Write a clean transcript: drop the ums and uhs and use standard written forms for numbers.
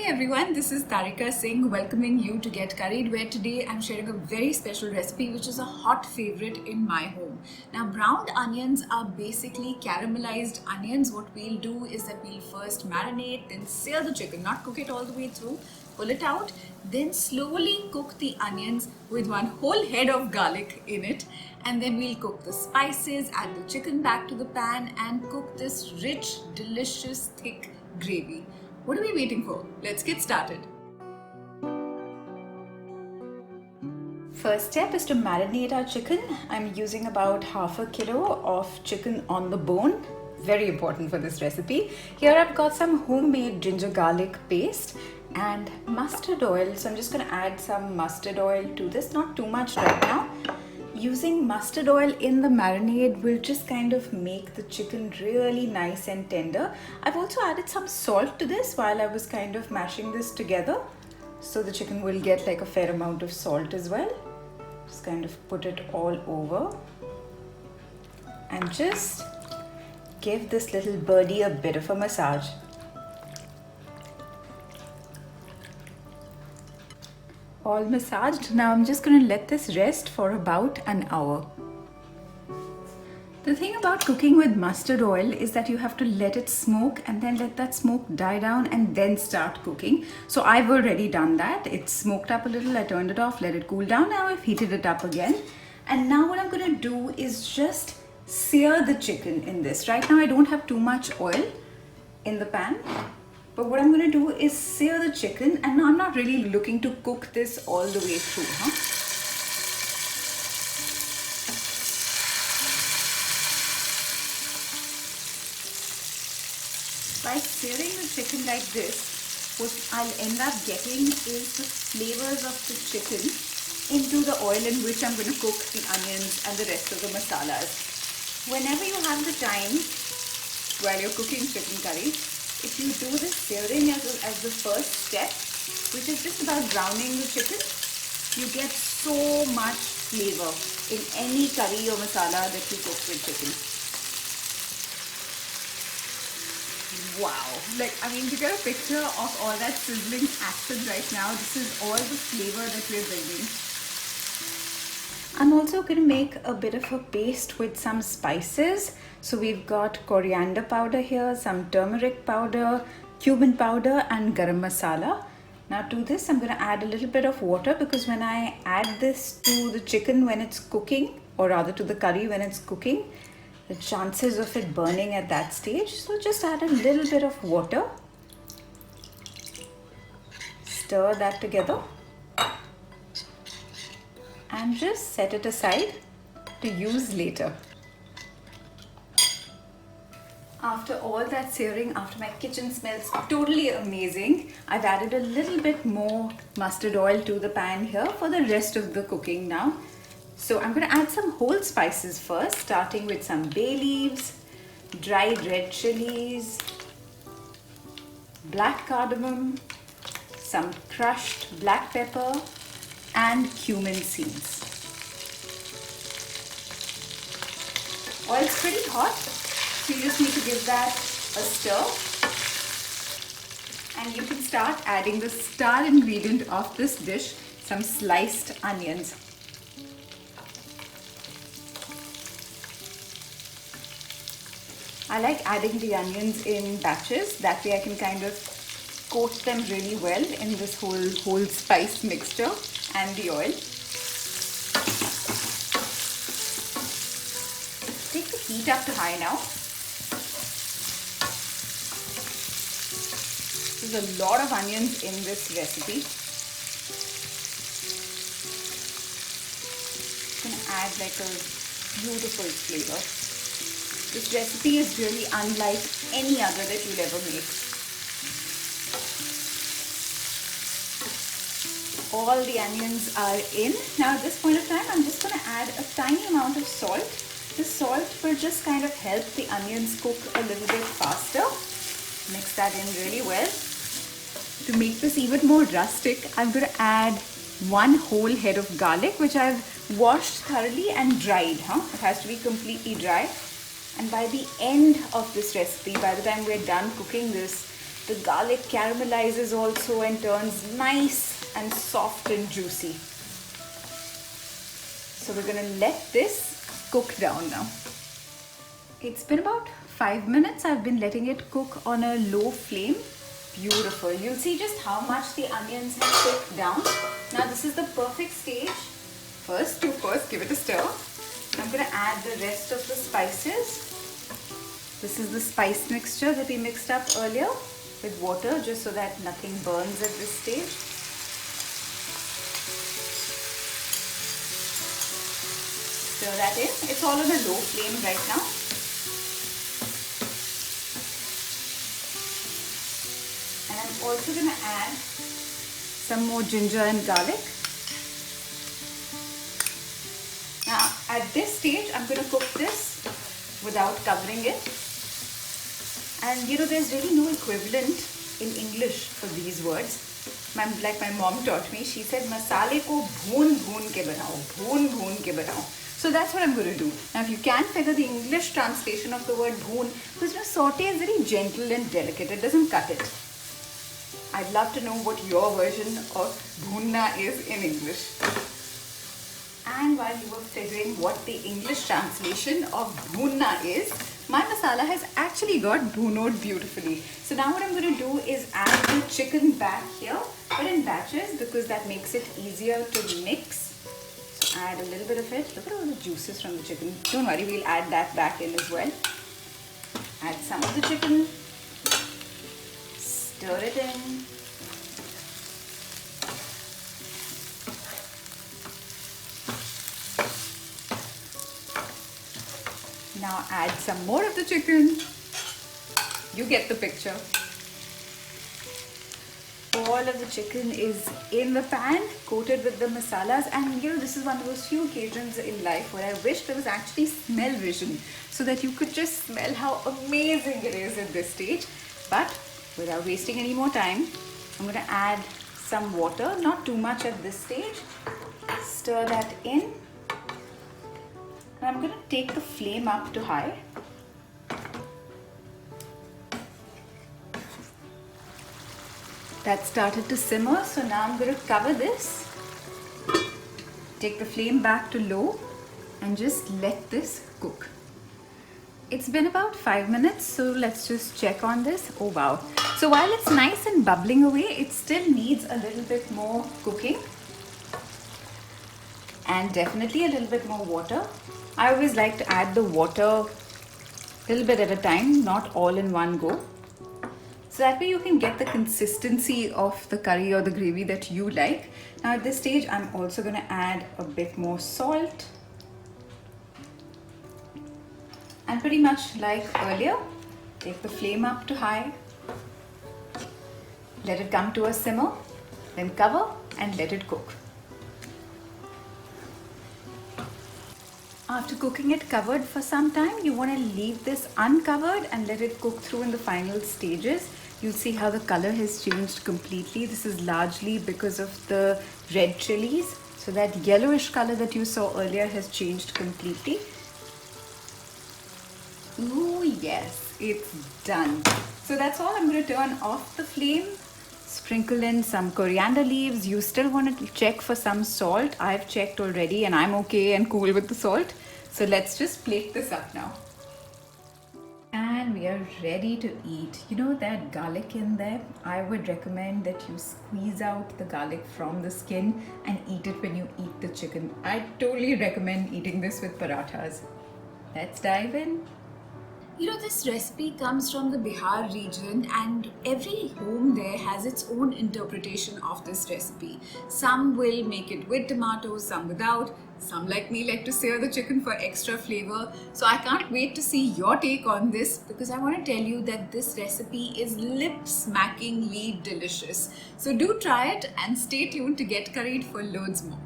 everyone, this is Tarika Singh welcoming you to Get Curried, where today I'm sharing a very special recipe which is a hot favorite in my home. Now, browned onions are basically caramelized onions. What we'll do is that we'll first marinate, then sear the chicken, not cook it all the way through, pull it out, then slowly cook the onions with one whole head of garlic in it, and then we'll cook the spices, add the chicken back to the pan and cook this rich, delicious, thick gravy. What are we waiting for? Let's get started. First step is to marinate our chicken. I'm using about half a kilo of chicken on the bone. Very important for this recipe. Here I've got some homemade ginger garlic paste and mustard oil. So I'm just going to add some mustard oil to this, not too much right now. Using mustard oil in the marinade will just kind of make the chicken really nice and tender. I've also added some salt to this while I was kind of mashing this together. So the chicken will get like a fair amount of salt as well. Just kind of put it all over. And just give this little birdie a bit of a massage. All massaged. Now I'm just going to let this rest for about an hour. The thing about cooking with mustard oil is that you have to let it smoke and then let that smoke die down and then start cooking. So I've already done that. It's smoked up a little, I turned it off, let it cool down. Now I've heated it up again. And now what I'm going to do is just sear the chicken in this. Right now I don't have too much oil in the pan. But what I'm going to do is sear the chicken, and I'm not really looking to cook this all the way through. By searing the chicken like this, what I'll end up getting is the flavors of the chicken into the oil in which I'm going to cook the onions and the rest of the masalas. Whenever you have the time while you're cooking chicken curry, if you do this searing as the first step, which is just about browning the chicken, you get so much flavor in any curry or masala that you cook with chicken. Wow! I mean, to get a picture of all that sizzling action right now, this is all the flavor that we're bringing. I'm also going to make a bit of a paste with some spices. So we've got coriander powder here, some turmeric powder, cumin powder and garam masala. Now to this I'm going to add a little bit of water because when I add this to the chicken when it's cooking, or rather to the curry when it's cooking, the chances of it burning at that stage. So just add a little bit of water. Stir that together. And just set it aside to use later. After all that searing, after my kitchen smells totally amazing, I've added a little bit more mustard oil to the pan here for the rest of the cooking now. So I'm going to add some whole spices first, starting with some bay leaves, dried red chillies, black cardamom, some crushed black pepper, and cumin seeds. Oil's pretty hot, so you just need to give that a stir. And you can start adding the star ingredient of this dish, some sliced onions. I like adding the onions in batches, that way I can kind of coat them really well in this whole spice mixture and the oil. Take the heat up to high now. There's a lot of onions in this recipe. It's going to add like a beautiful flavor. This recipe is really unlike any other that you'll ever make. All the onions are in. Now at this point of time, I'm just going to add a tiny amount of salt. The salt will just kind of help the onions cook a little bit faster. Mix that in really well. To make this even more rustic, I'm going to add one whole head of garlic, which I've washed thoroughly and dried. It has to be completely dry. And by the end of this recipe, by the time we're done cooking this, The garlic caramelizes also and turns nice and soft and juicy. So we're going to let this cook down now. It's been about 5 minutes. I've been letting it cook on a low flame. Beautiful. You'll see just how much the onions have cooked down. Now this is the perfect stage. First give it a stir. I'm going to add the rest of the spices. This is the spice mixture that we mixed up earlier with water, just so that nothing burns at this stage. Stir that in. It's all on a low flame right now. And I'm also going to add some more ginger and garlic. Now at this stage, I'm going to cook this without covering it. And you know, there's really no equivalent in English for these words. Like my mom taught me, she said, masale ko bhoon ke banao. So that's what I'm going to do. Now if you can figure the English translation of the word bhoon, because you know, saute is very gentle and delicate, it doesn't cut it. I'd love to know what your version of bhoonna is in English. And while you were figuring what the English translation of bhoonna is, my masala has actually got bhoonoed beautifully. So now what I'm going to do is add the chicken back here, but in batches, because that makes it easier to mix. So add a little bit of it. Look at all the juices from the chicken. Don't worry, we'll add that back in as well. Add some of the chicken. Stir it in. Now add some more of the chicken. You get the picture. All of the chicken is in the pan, coated with the masalas, and you know, this is one of those few occasions in life where I wish there was actually smell vision, so that you could just smell how amazing it is at this stage. But without wasting any more time, I'm going to add some water, not too much at this stage. Stir that in. I'm going to take the flame up to high. That started to simmer, so now I'm going to cover this. Take the flame back to low and just let this cook. It's been about 5 minutes, so let's just check on this. Oh wow. So while it's nice and bubbling away, it still needs a little bit more cooking. And definitely a little bit more water. I always like to add the water a little bit at a time, not all in one go. So that way you can get the consistency of the curry or the gravy that you like. Now at this stage, I'm also going to add a bit more salt. And pretty much like earlier, take the flame up to high. Let it come to a simmer, then cover and let it cook. After cooking it covered for some time, you want to leave this uncovered and let it cook through in the final stages. You'll see how the color has changed completely. This is largely because of the red chilies. So that yellowish color that you saw earlier has changed completely. Ooh, yes, it's done. So that's all. I'm going to turn off the flame. Sprinkle in some coriander leaves. You still want to check for some salt. I've checked already and I'm okay and cool with the salt. So let's just plate this up now. And we are ready to eat. You know that garlic in there? I would recommend that you squeeze out the garlic from the skin and eat it when you eat the chicken. I totally recommend eating this with parathas. Let's dive in. You know, this recipe comes from the Bihar region and every home there has its own interpretation of this recipe. Some will make it with tomatoes, some without. Some like me like to sear the chicken for extra flavor. So I can't wait to see your take on this because I want to tell you that this recipe is lip-smackingly delicious. So do try it and stay tuned to get curried for loads more.